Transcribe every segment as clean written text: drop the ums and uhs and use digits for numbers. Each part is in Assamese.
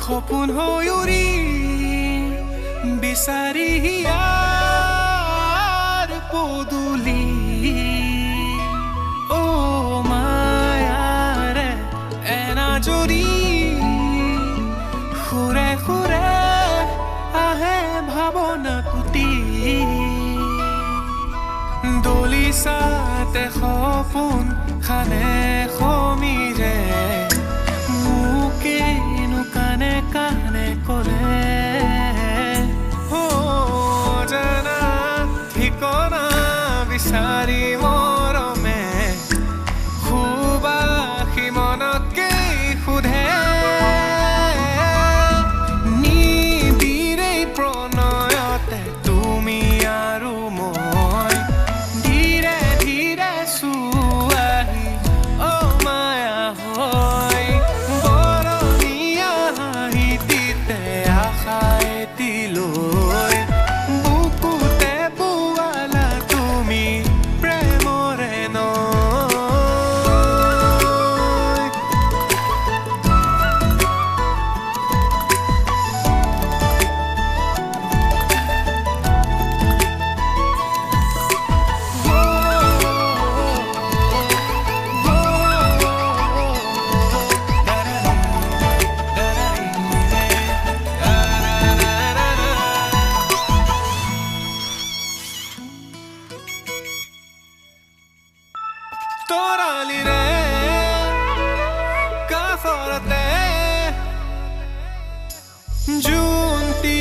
সপোন হৈ উৰি বিচাৰি হিয়াৰ পদূলি মায়াৰে এনাজৰি সুৰে সুৰে আহে ভাৱনা কুটি দলিছাতে সপোন খানে সমীৰে কানে কানে কৰে জানা ঠিকনা বিচাৰি মৰমে খুবাসি মনকে সোধে নিবিৰে প্ৰণয়তে তুমি আৰু মই ধীৰে ধীৰে চুৱাহি মায়া হয় বুকুতে পোৱালা তুমি প্ৰেমৰে তৰালিৰে কাষৰতে জোনটি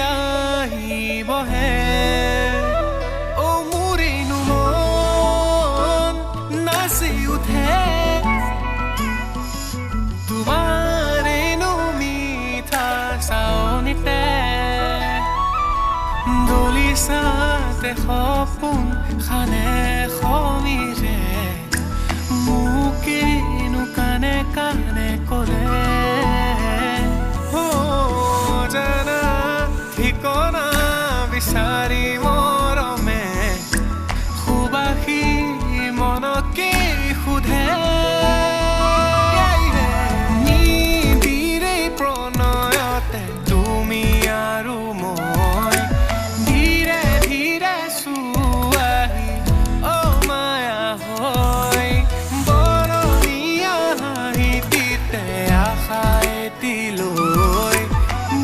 আহি বহে মোৰেনো মন নাচি উঠে তোমাৰেনো মিঠা চাউনিতে দলিছাতে সপোন খানে সমীৰে মুকেনো কানে কানে কৰে জানা ঠিকনা বিচাৰি মৰমে সুবাসি মনকে সোধে নিবিৰে প্ৰণয়তে তুমি আৰু মই ধীৰে ধীৰে চুৱাহি মায়া হয়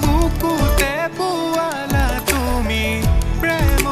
বুকুতে পোৱালা তুমি প্ৰেম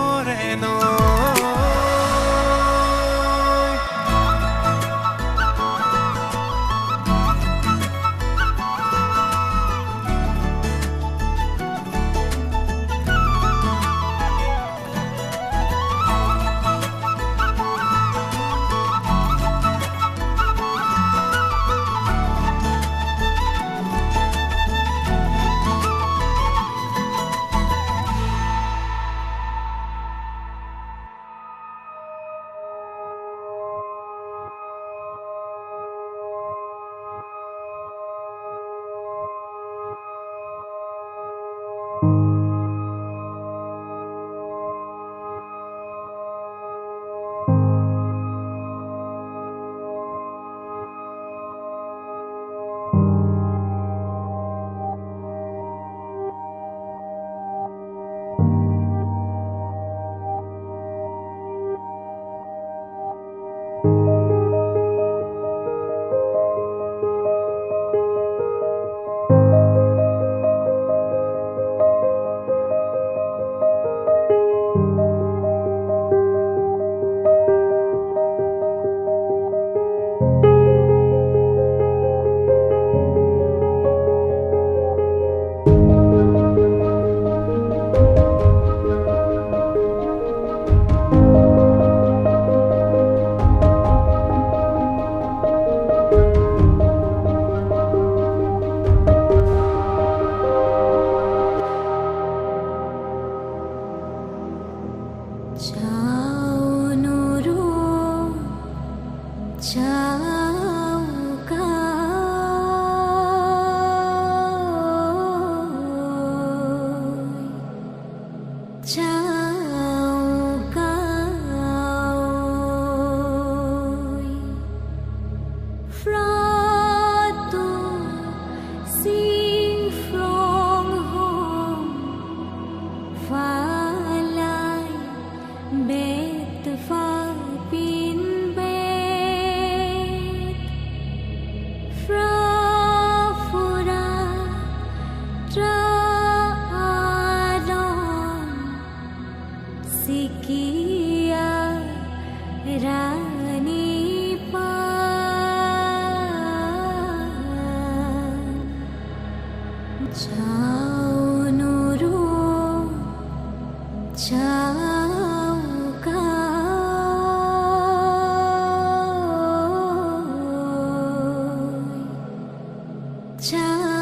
Chao cõi Fra tu xin from home Phá lại bết phá pin bết Fra phura tra Sikia Rani Pan Chao Nuru Chao Cõi Chao